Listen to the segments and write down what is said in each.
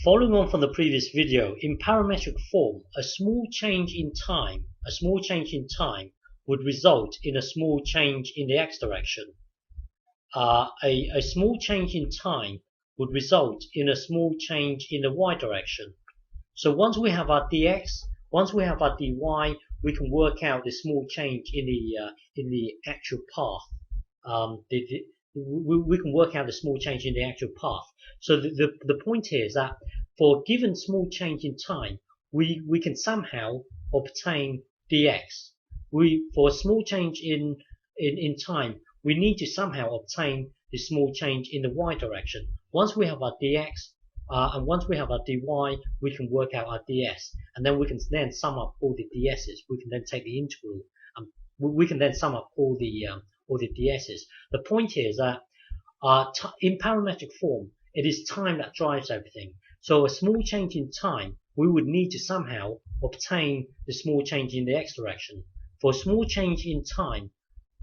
Following on from the previous video, in parametric form, a small change in time would result in a small change in the x direction. A small change in time would result in a small change in the y direction. So once we have our dx, once we have our dy, we can work out the small change in the actual path. We can work out the small change in the actual path. So the point here is that for a given small change in time, we can somehow obtain dx. For a small change in time, we need to somehow obtain the small change in the y direction. Once we have our dx and once we have our dy, we can work out our ds, and then we can then sum up all the ds's. We can then take the integral, and we can then sum up all the ds's. The point here is that in parametric form, it is time that drives everything. So a small change in time, we would need to somehow obtain the small change in the x direction. For a small change in time,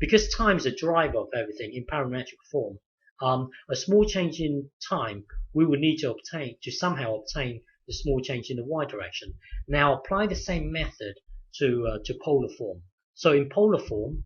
because time is a driver of everything in parametric form, a small change in time, we would need to somehow obtain the small change in the y direction. Now apply the same method to polar form. So in polar form,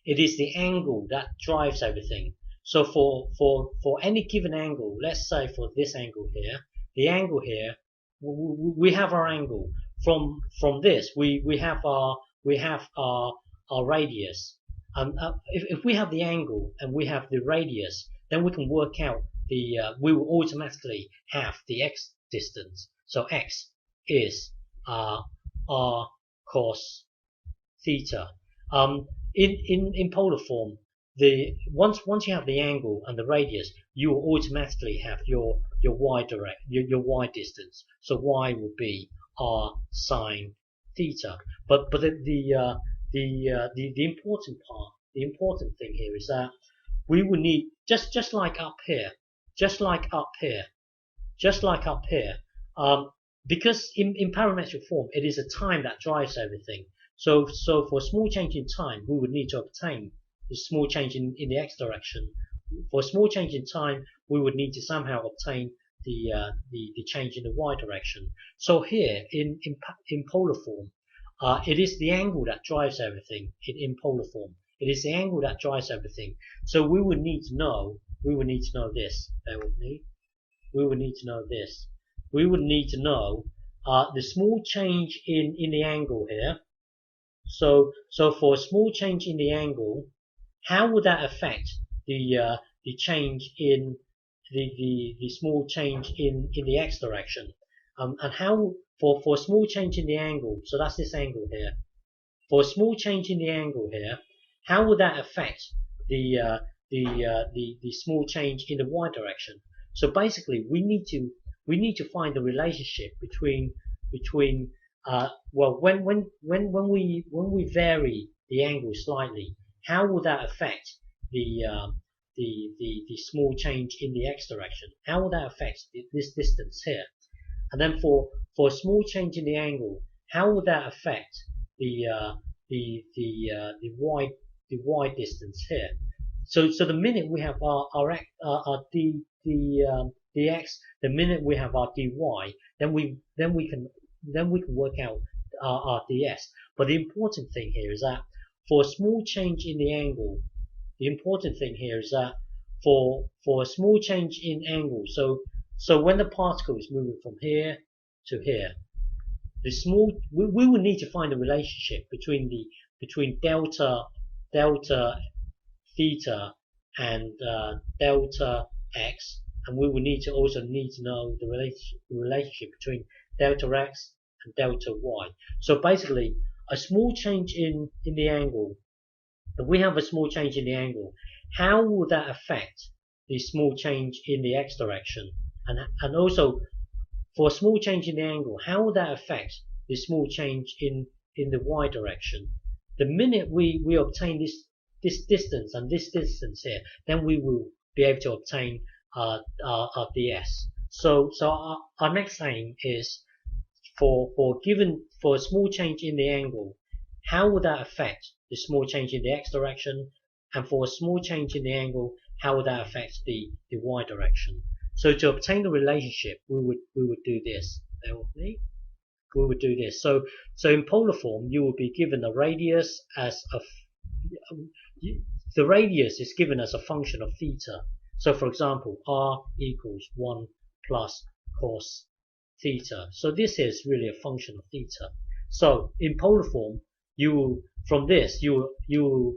it is the angle that drives everything. So for any given angle, let's say for this angle here, the angle here, we have our angle. From this, we have our radius. If we have the angle and we have the radius, then we can work out we will automatically have the x distance. So x is r cos theta. In polar form, once you have the angle and the radius, you will automatically have your y distance. So y will be r sine theta. But the important thing here is that we will need just like up here, because in parametric form it is a time that drives everything. So for a small change in time, we would need to obtain the small change in the x direction. For a small change in time, we would need to somehow obtain the change in the y direction. So here in polar form, it is the angle that drives everything in polar form. It is the angle that drives everything. So we would need to know this. Bear with me. We would need to know this. We would need to know the small change in the angle here. So for a small change in the angle, how would that affect the change in the small change in the x direction? And how for a small change in the angle, so that's this angle here. For a small change in the angle here, how would that affect the small change in the y direction? So basically, we need to find the relationship between well, when we vary the angle slightly, how will that affect the small change in the x direction? How will that affect this distance here? And then for a small change in the angle, how will that affect the y distance here? So the minute we have our dx, the minute we have our dy, then we can work out our ds. But the important thing here is that for a small change in the angle, the important thing here is that for a small change in angle, so when the particle is moving from here to here, we will need to find a relationship between delta theta and delta x, and we will also need to know the relationship between delta x and delta y. So basically, a small change in the angle. If we have a small change in the angle, how will that affect the small change in the x direction? And also, for a small change in the angle, how will that affect the small change in the y direction? The minute we obtain this distance and this distance here, then we will be able to obtain our ds. So our next aim is for a small change in the angle, how will that affect the small change in the x direction? And for a small change in the angle, how will that affect the y direction? So to obtain the relationship, we would do this. Bear with me. We would do this. So in polar form, you will be given a radius as the radius is given as a function of theta. So for example, r equals 1 plus cos theta. So this is really a function of theta. So in polar form, from this you will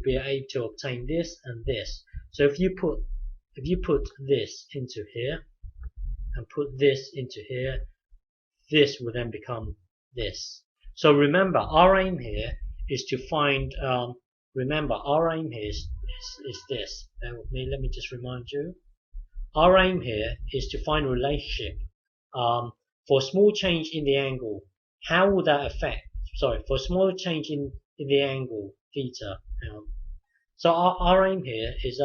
be able to obtain this and this. So if you put this into here and put this into here, this will then become this. So remember, our aim here is to find. Remember, our aim here is this. Bear with me. Let me just remind you. Our aim here is to find a relationship for a small change in the angle. How will that affect? Sorry, for a small change in the angle theta. So our aim here is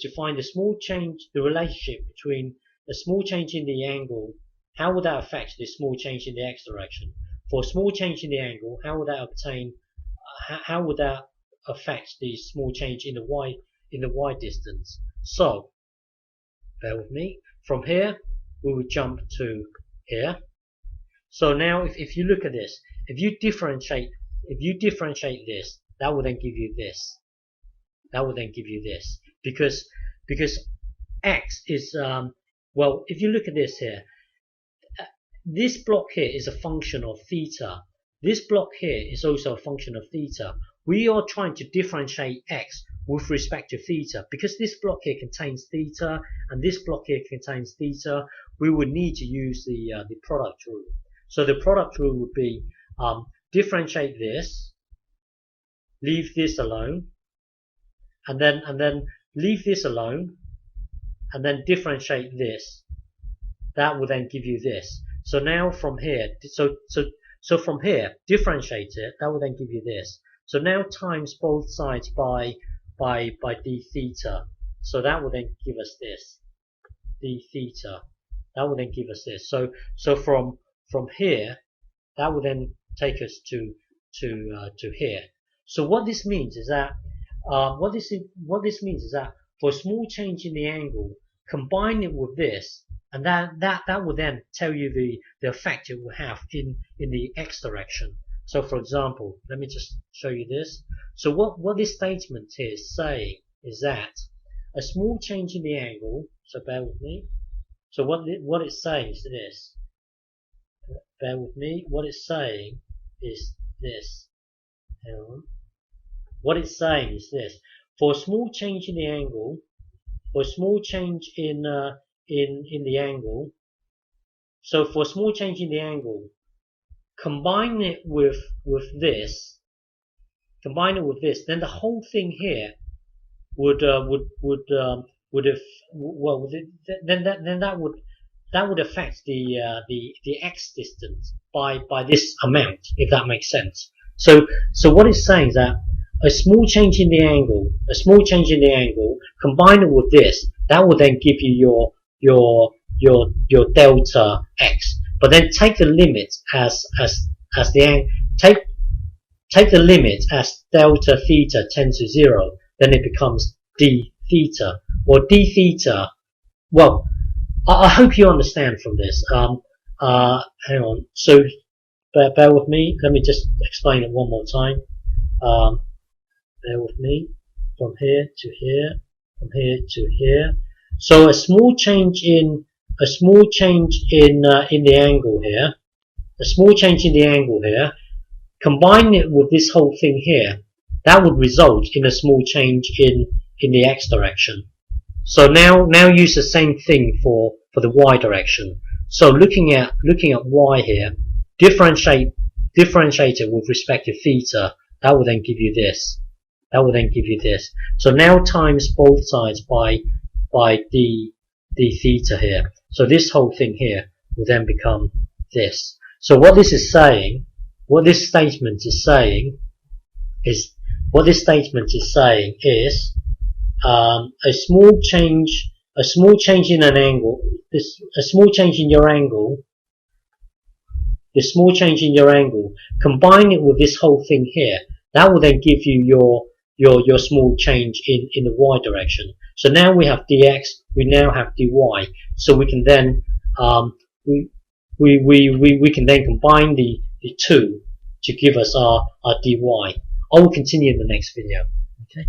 to find a small change, the relationship between a small change in the angle. How would that affect this small change in the x direction? For a small change in the angle, how would that obtain? How would that affect the small change in the y distance? So, bear with me. From here, we will jump to here. So now, if you look at this, if you differentiate this, that will then give you this. That will then give you this because x is well. If you look at this here. This block here is a function of theta. This block here is also a function of theta. We are trying to differentiate x with respect to theta. Because this block here contains theta and this block here contains theta, we would need to use the product rule. So the product rule would be differentiate this, leave this alone, and then leave this alone, and then differentiate this. That will then give you this. So now from here, so from here, differentiate it. That will then give you this. So now times both sides by d theta. So that will then give us this, d theta. That will then give us this. So from here, that will then take us to here. So what this means is that what this means is that for a small change in the angle, combine it with this. And that will then tell you the effect it will have in the x direction. So for example, let me just show you this. So what this statement here is saying is that a small change in the angle, so bear with me. So what it's saying is this. Bear with me. What it's saying is this. Hang on. What it's saying is this. For a small change in the angle, for a small change in the angle. So for a small change in the angle, combine it with this, then the whole thing here would affect the x distance by this amount, if that makes sense. So what it's saying is that a small change in the angle, combine it with this, that will then give you your delta x. But then take the limit as take the limit as delta theta tends to 0, then it becomes d theta or d theta. Well, I hope you understand from this. Hang on. So bear with me. Let me just explain it one more time. Bear with me. From here to here, from here to here. So a small change in the angle here, combine it with this whole thing here, that would result in a small change in the x direction. So now use the same thing for the y direction. So looking at y here, differentiate it with respect to theta. That will then give you this. So now times both sides by d theta here. So this whole thing here will then become this. So what this statement is saying is a small change in an angle, a small change in your angle, combine it with this whole thing here. That will then give you your small change in the y direction. So now we have dx, we now have dy. So we can then we can then combine the two to give us our dy. I will continue in the next video. Okay.